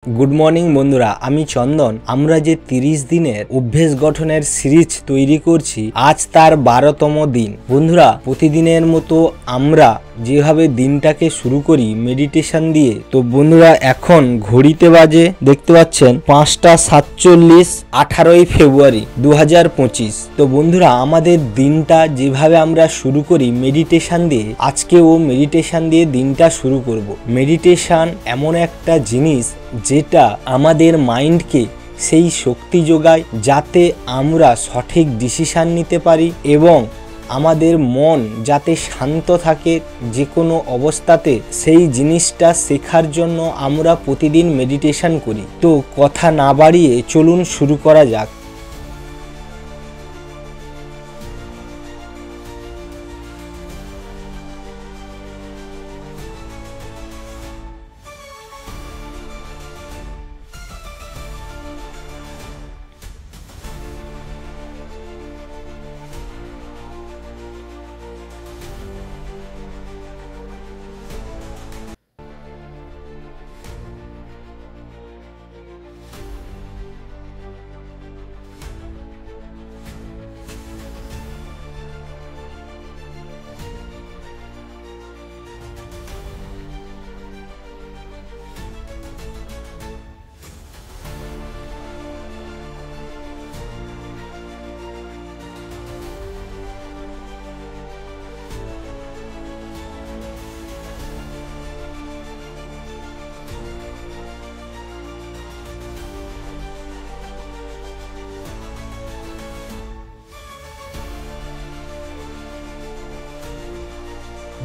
Good morning बंधुरा आमी चंदन आमरा जे 30 दिनेर अभ्यास गठनेर सिरिज तैरी करछि आज तार 12तम दिन। बंधुरा प्रतिदिनेर मतो आमरा যেভাবে দিনটাকে শুরু করি মেডিটেশন দিয়ে। তো বন্ধুরা এখন ঘড়িতে বাজে দেখতে পাচ্ছেন 5টা 47 18ই ফেব্রুয়ারি 2025। তো বন্ধুরা আমাদের দিনটা যেভাবে আমরা শুরু করি মেডিটেশন দিয়ে, আজকেও মেডিটেশন দিয়ে দিনটা শুরু করব। মেডিটেশন এমন একটা জিনিস যেটা আমাদের মাইন্ডকে সেই শক্তি যোগায় যাতে আমরা সঠিক ডিসিশন নিতে পারি এবং আমাদের মন যাতে শান্ত থাকে যে কোনো অবস্থাতে, সেই জিনিসটা শেখার জন্য আমরা প্রতিদিন মেডিটেশন করি। তো কথা না বাড়িয়ে চলুন শুরু করা যাক।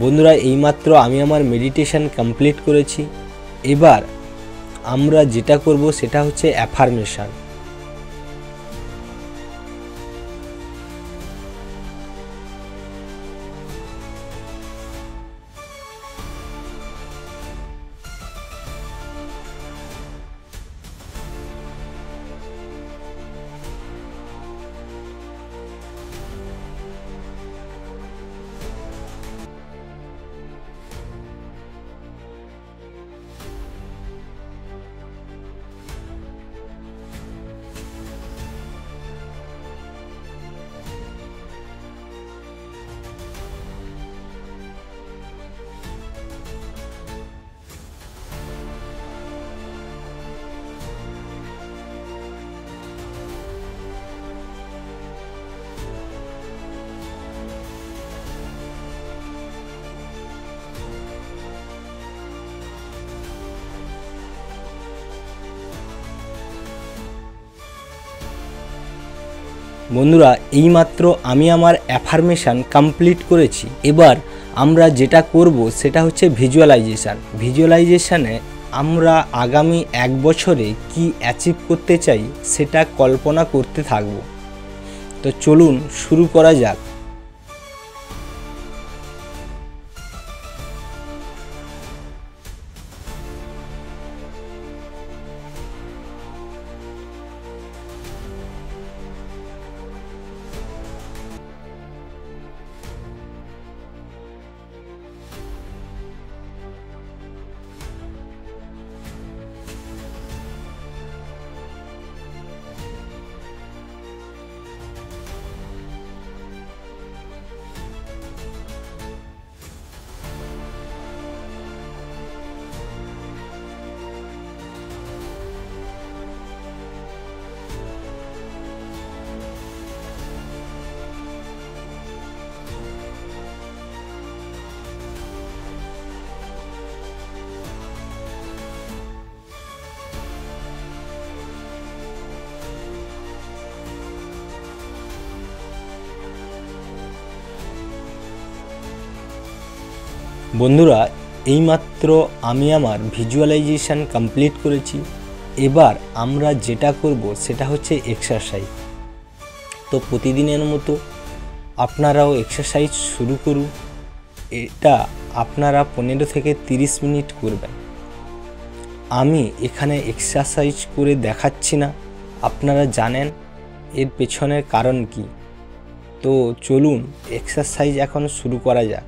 বন্ধুরা এইমাত্র আমি আমার মেডিটেশন কমপ্লিট করেছি। এবার আমরা যেটা করব সেটা হচ্ছে অ্যাফার্মেশন। বন্ধুরা এইমাত্র আমি আমার অ্যাফার্মেশন কমপ্লিট করেছি। এবার আমরা যেটা করব সেটা হচ্ছে ভিজুয়ালাইজেশন। ভিজুয়ালাইজেশনে আমরা আগামী 1 বছরে কি অ্যাচিভ করতে চাই সেটা কল্পনা করতে থাকব। তো চলুন শুরু করা যাক। বন্ধুরা এইমাত্র আমি আমার ভিজুয়ালাইজেশন কমপ্লিট করেছি। এবার আমরা যেটা করব সেটা হচ্ছে এক্সারসাইজ। তো প্রতিদিনের মতো আপনারাও এক্সারসাইজ শুরু করুন। এটা আপনারা 15 থেকে 30 মিনিট করবেন। আমি এখানে এক্সারসাইজ করে দেখাচ্ছি না, আপনারা জানেন এর পেছনের কারণ কি। তো চলুন এক্সারসাইজ এখন শুরু করা যাক।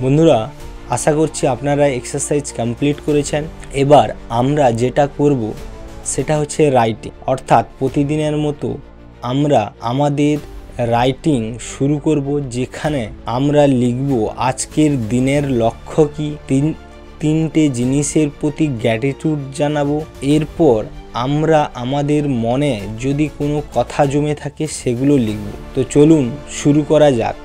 বন্ধুরা, আশা করছি আপনারা এক্সারসাইজ কমপ্লিট করেছেন। এবার আমরা যেটা করব সেটা হচ্ছে রাইটিং, অর্থাৎ প্রতিদিনের মতো আমরা আমাদের রাইটিং শুরু করব, যেখানে আমরা লিখব আজকের দিনের লক্ষ্য কী, তিনটে জিনিসের প্রতি গ্র্যাটিটিউড জানাবো। এরপর আমরা আমাদের মনে যদি কোনো কথা জমে থাকে সেগুলো লিখব। তো চলুন শুরু করা যাক।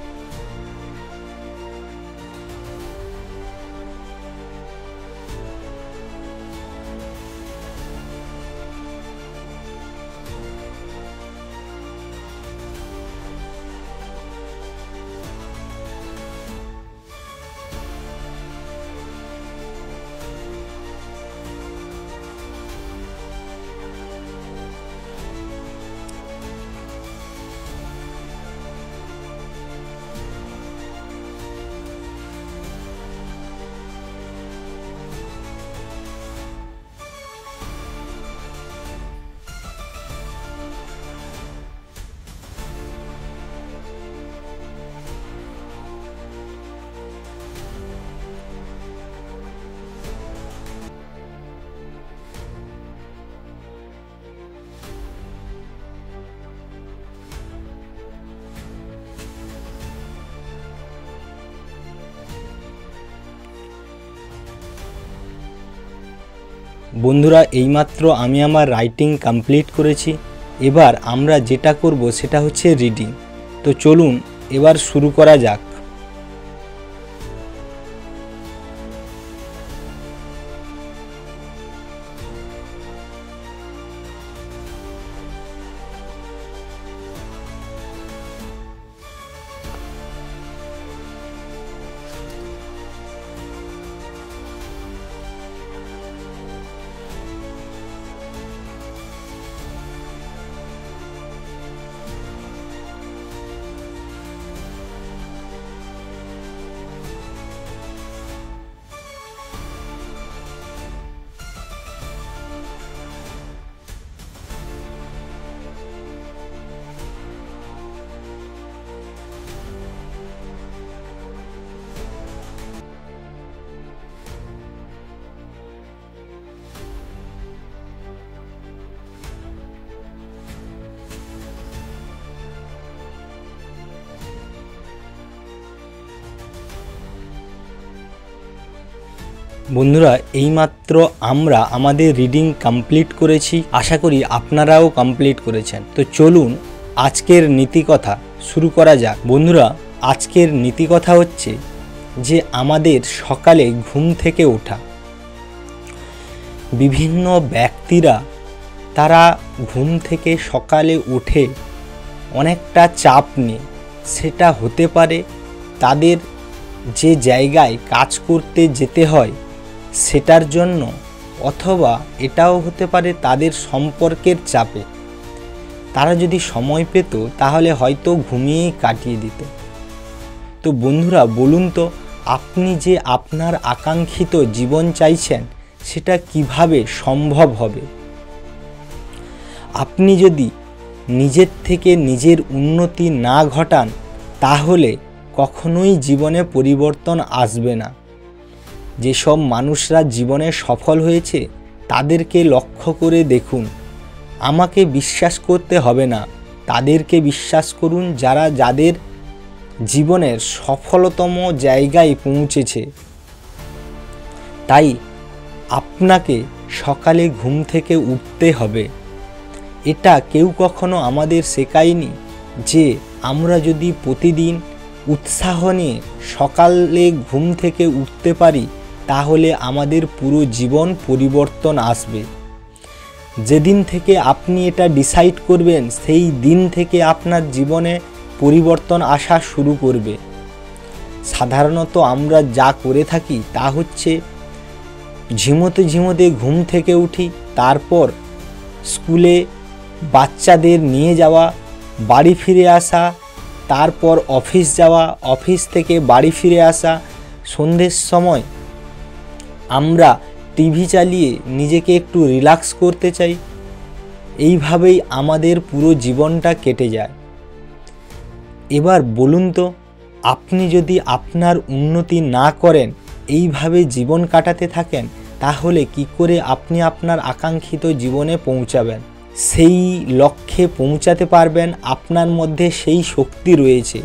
বন্ধুরা, এইমাত্র আমি আমার রাইটিং কমপ্লিট করেছি। এবার আমরা যেটা করব সেটা হচ্ছে রিডিং। তো চলুন এবার শুরু করা যাক। বন্ধুরা, এইমাত্র আমরা আমাদের রিডিং কমপ্লিট করেছি। আশা করি আপনারাও কমপ্লিট করেছেন। তো চলুন আজকের নীতিকথা শুরু করা যাক। বন্ধুরা, আজকের নীতিকথা হচ্ছে যে আমাদের সকালে ঘুম থেকে ওঠা। বিভিন্ন ব্যক্তিরা তারা ঘুম থেকে সকালে উঠে অনেকটা চাপ নিয়ে, সেটা হতে পারে তাদের যে জায়গায় কাজ করতে যেতে হয় সেটার জন্য, অথবা এটাও হতে পারে তাদের সম্পর্কের চাপে। তারা যদি সময় পেত তাহলে হয়তো ঘুমিয়েই কাটিয়ে দিত। তো বন্ধুরা, বলুন তো, আপনি যে আপনার আকাঙ্ক্ষিত জীবন চাইছেন সেটা কিভাবে সম্ভব হবে? আপনি যদি নিজের থেকে নিজের উন্নতি না ঘটান তাহলে কখনোই জীবনে পরিবর্তন আসবে না। যেসব মানুষরা জীবনে সফল হয়েছে তাদেরকে লক্ষ্য করে দেখুন। আমাকে বিশ্বাস করতে হবে না, তাদেরকে বিশ্বাস করুন যারা যাদের জীবনের সফলতম জায়গায় পৌঁছেছে। তাই আপনাকে সকালে ঘুম থেকে উঠতে হবে। এটা কেউ কখনো আমাদের শেখায়নি যে আমরা যদি প্রতিদিন উৎসাহ নিয়ে সকালে ঘুম থেকে উঠতে পারি তাহলে আমাদের পুরো জীবন পরিবর্তন আসবে। যেদিন থেকে আপনি এটা ডিসাইড করবেন সেই দিন থেকে আপনার জীবনে পরিবর্তন আসা শুরু করবে। সাধারণত আমরা যা করে থাকি তা হচ্ছে ঝিমোতে ঝিমোতে ঘুম থেকে উঠি, তারপর স্কুলে বাচ্চাদের নিয়ে যাওয়া, বাড়ি ফিরে আসা, তারপর অফিস যাওয়া, অফিস থেকে বাড়ি ফিরে আসা, সন্ধ্যের সময় আমরা টিভি চালিয়ে নিজেকে একটু রিল্যাক্স করতে চাই। এইভাবেই আমাদের পুরো জীবনটা কেটে যায়। এবার বলুন তো, আপনি যদি আপনার উন্নতি না করেন, এইভাবে জীবন কাটাতে থাকেন, তাহলে কি করে আপনি আপনার আকাঙ্ক্ষিত জীবনে পৌঁছাবেন? সেই লক্ষ্যে পৌঁছাতে পারবেন, আপনার মধ্যে সেই শক্তি রয়েছে,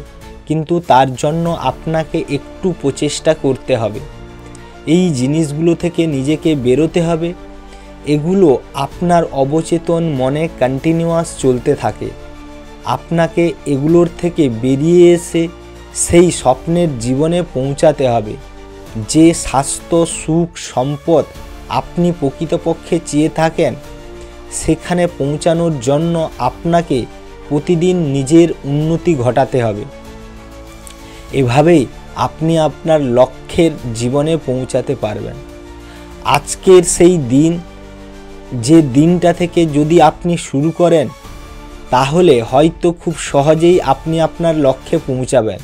কিন্তু তার জন্য আপনাকে একটু প্রচেষ্টা করতে হবে। এই জিনিসগুলো থেকে নিজেকে বেরোতে হবে। এগুলো আপনার অবচেতন মনে কন্টিনিউয়াস চলতে থাকে। আপনাকে এগুলোর থেকে বেরিয়ে এসে সেই স্বপ্নের জীবনে পৌঁছাতে হবে, যে স্বাস্থ্য, সুখ, সম্পদ আপনি প্রকৃতপক্ষে চেয়ে থাকেন। সেখানে পৌঁছানোর জন্য আপনাকে প্রতিদিন নিজের উন্নতি ঘটাতে হবে। এভাবেই আপনি আপনার লক্ষ্যের জীবনে পৌঁছাতে পারবেন। আজকের সেই দিন, যে দিনটা থেকে যদি আপনি শুরু করেন, তাহলে হয়তো খুব সহজেই আপনি আপনার লক্ষ্যে পৌঁছাবেন।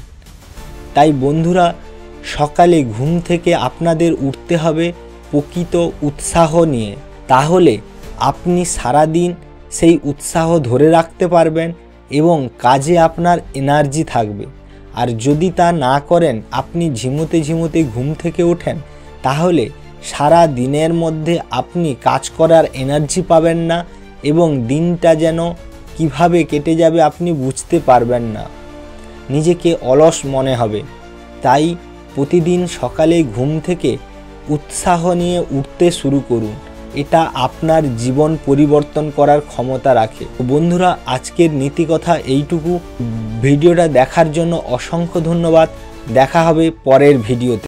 তাই বন্ধুরা, সকালে ঘুম থেকে আপনাদের উঠতে হবে প্রকৃত উৎসাহ নিয়ে। তাহলে আপনি সারাদিন সেই উৎসাহ ধরে রাখতে পারবেন এবং কাজে আপনার এনার্জি থাকবে। আর যদি তা না করেন, আপনি ঝিমোতে ঝিমোতে ঘুম থেকে ওঠেন, তাহলে সারা দিনের মধ্যে আপনি কাজ করার এনার্জি পাবেন না এবং দিনটা যেন কিভাবে কেটে যাবে আপনি বুঝতে পারবেন না। নিজেকে অলস মনে হবে। তাই প্রতিদিন সকালে ঘুম থেকে উৎসাহ নিয়ে উঠতে শুরু করুন। এটা আপনার জীবন পরিবর্তন করার ক্ষমতা রাখে। বন্ধুরা, আজকের নীতিকথা এইটুকু। ভিডিওটা দেখার জন্য অসংখ্য ধন্যবাদ। দেখা হবে পরের ভিডিওতে।